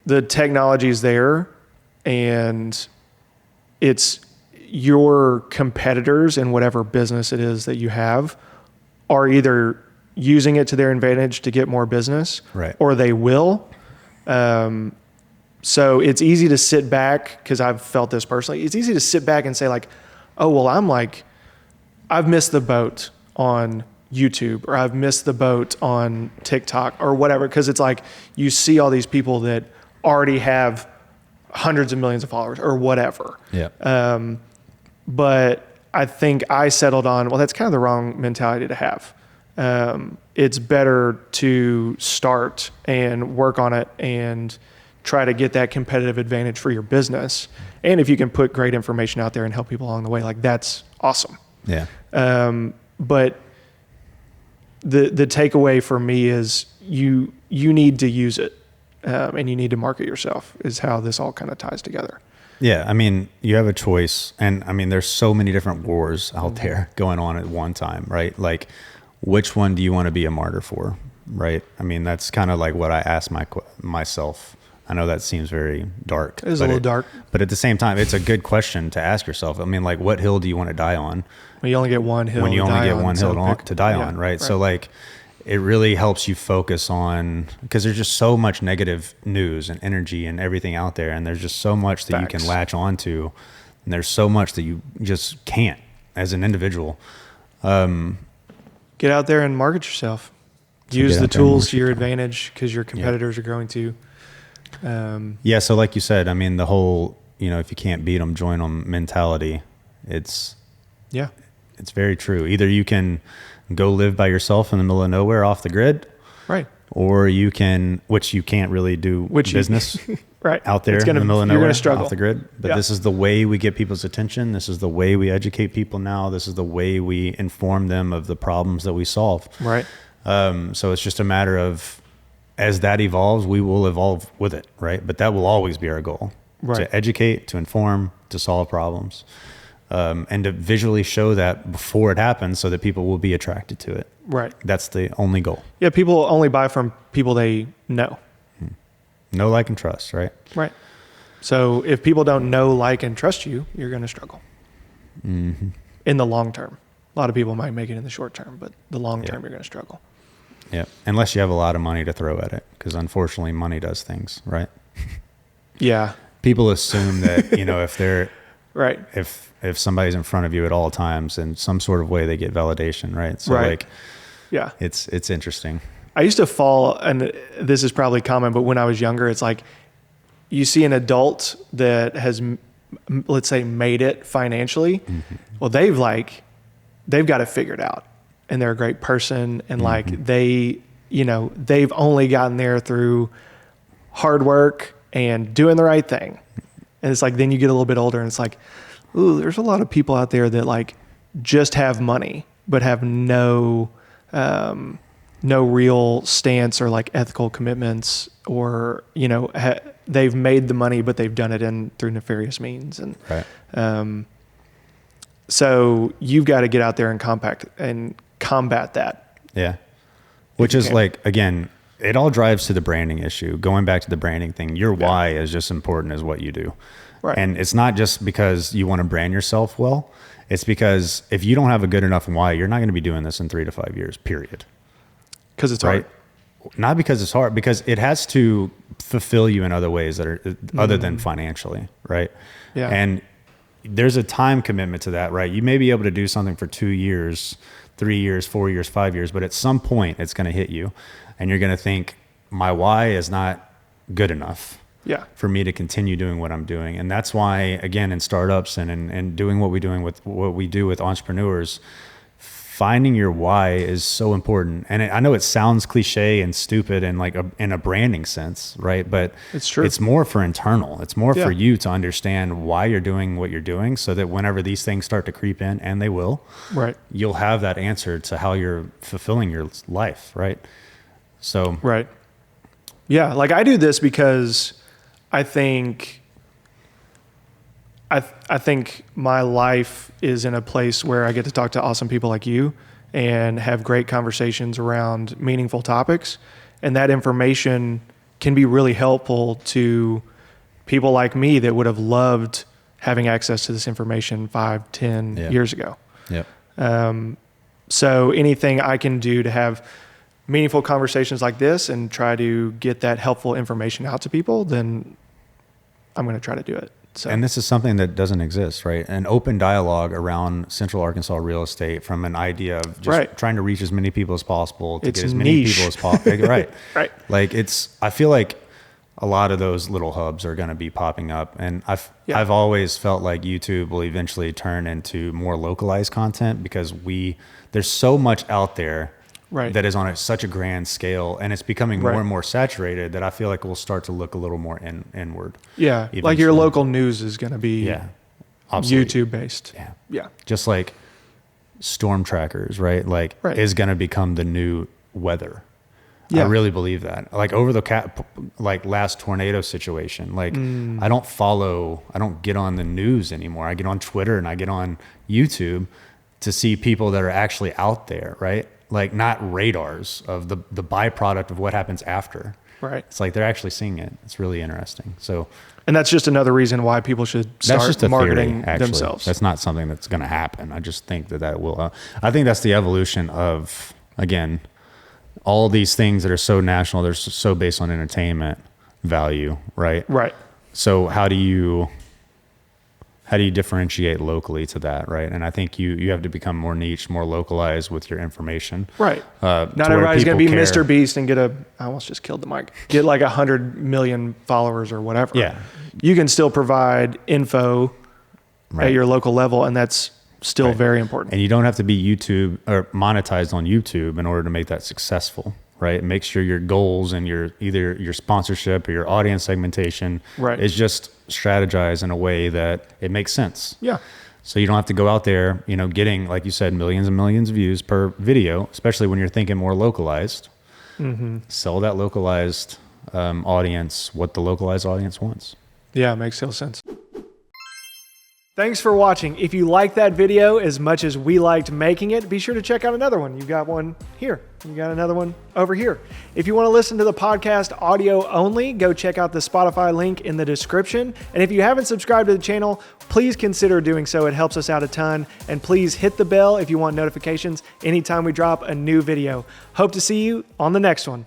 the technology is there, and it's your competitors in whatever business it is that you have are either using it to their advantage to get more business, right, or they will. So it's easy to sit back, because I've felt this personally. It's easy to sit back and say like, oh, well, I've missed the boat on YouTube, or I've missed the boat on TikTok or whatever. Because it's like you see all these people that already have hundreds of millions of followers or whatever. Yeah. But I think I settled on, well, that's kind of the wrong mentality to have. It's better to start and work on it and try to get that competitive advantage for your business. And if you can put great information out there and help people along the way, like that's awesome. Yeah. But the takeaway for me is you need to use it, and you need to market yourself, is how this all kind of ties together. Yeah. I mean, you have a choice, and I mean, there's so many different wars out there going on at one time, right? Like, which one do you want to be a martyr for? Right. I mean, that's kind of like what I asked myself. I know that seems very dark. It is a little dark. But at the same time, it's a good question to ask yourself. I mean, like, what hill do you want to die on? Well, you only get one hill. When you only get one hill to die yeah, on, right? So like, it really helps you focus on, because there's just so much negative news and energy and everything out there. And there's just so much that you can latch onto. And there's so much that you just can't as an individual. Get out there and market yourself. Use the tools to your advantage, because your competitors are going to. Yeah. So like you said, I mean, the whole, if you can't beat them, join them mentality, it's very true. Either you can go live by yourself in the middle of nowhere off the grid, right? Or you can, which you can't really do business right out there in the middle of nowhere off the grid. But this is the way we get people's attention. This is the way we educate people now. This is the way we inform them of the problems that we solve. Right. So it's just a matter of, as that evolves, we will evolve with it, right? But that will always be our goal, to educate, to inform, to solve problems, and to visually show that before it happens, so that people will be attracted to it. Right. That's the only goal. Yeah, people only buy from people they know. Know, like, and trust, right? Right. So if people don't know, like, and trust you, you're going to struggle. Mm-hmm. In the long term. A lot of people might make it in the short term, but the long term, you're going to struggle. Yeah, unless you have a lot of money to throw at it, because unfortunately money does things, right? Yeah. People assume that, if they're right, if somebody's in front of you at all times, in some sort of way they get validation, right? So like, yeah, it's interesting. I used to fall, and this is probably common, but when I was younger, it's like you see an adult that has, let's say, made it financially. Mm-hmm. Well, they've got it figured out. And they're a great person, and like they've only gotten there through hard work and doing the right thing. And it's like, then you get a little bit older and it's like, ooh, there's a lot of people out there that like just have money, but have no real stance or like ethical commitments, or, they've made the money, but they've done it through nefarious means. And, so you've got to get out there and combat that. Yeah. Which is like, again, it all drives to the branding issue. Going back to the branding thing, your why is just important as what you do. Right. And it's not just because you want to brand yourself well. It's because if you don't have a good enough why, you're not going to be doing this in 3 to 5 years, period. Because it's hard. Not because it's hard, because it has to fulfill you in other ways that are other than financially, right? Yeah. And there's a time commitment to that, right? You may be able to do something for 2 years, 3 years, 4 years, 5 years, but at some point it's going to hit you, and you're going to think, my why is not good enough for me to continue doing what I'm doing. And that's why, again, in startups and doing what we do with entrepreneurs, finding your why is so important. And I know it sounds cliche and stupid and like in a branding sense, right? But it's true. It's more for internal. It's more for you to understand why you're doing what you're doing, so that whenever these things start to creep in, and they will, right, you'll have that answer to how you're fulfilling your life, right? So right. Yeah, like I do this because I think my life is in a place where I get to talk to awesome people like you and have great conversations around meaningful topics. And that information can be really helpful to people like me that would have loved having access to this information 5, 10 years ago. Yep. So anything I can do to have meaningful conversations like this and try to get that helpful information out to people, then I'm going to try to do it. So. And this is something that doesn't exist, right? An open dialogue around Central Arkansas real estate from an idea of just trying to reach as many people as possible to get as many people as possible. Right. Right. Like I feel like a lot of those little hubs are going to be popping up. And I've always felt like YouTube will eventually turn into more localized content because there's so much out there that is on such a grand scale, and it's becoming more and more saturated that I feel like we'll start to look a little more inward. Yeah, eventually. Like your local news is going to be YouTube based. Yeah, yeah. Just like storm trackers, right? Like is going to become the new weather. Yeah. I really believe that. Like over the last tornado situation, like I don't get on the news anymore. I get on Twitter and I get on YouTube to see people that are actually out there, right? Like not radars of the byproduct of what happens after. Right. It's like they're actually seeing it. It's really interesting. So, and that's just another reason why people should start marketing themselves. That's not something that's going to happen. I just think that will. I think that's the evolution of, again, all these things that are so national. They're so based on entertainment value, right? Right. So how do you differentiate locally to that, right? And I think you have to become more niche, more localized with your information. Right. Not everybody's going to be Mr. Beast and I almost just killed the mic, get like 100 million followers or whatever. Yeah. You can still provide info at your local level, and that's still very important. And you don't have to be YouTube or monetized on YouTube in order to make that successful. Right. Make sure your goals and either your sponsorship or your audience segmentation is just strategized in a way that it makes sense. Yeah. So you don't have to go out there, getting, like you said, millions and millions of views per video, especially when you're thinking more localized. Mm-hmm. Sell that localized audience what the localized audience wants. Yeah, makes total sense. Thanks for watching. If you liked that video as much as we liked making it, be sure to check out another one. You've got one here. You got another one over here. If you want to listen to the podcast audio only, go check out the Spotify link in the description. And if you haven't subscribed to the channel, please consider doing so. It helps us out a ton. And please hit the bell if you want notifications anytime we drop a new video. Hope to see you on the next one.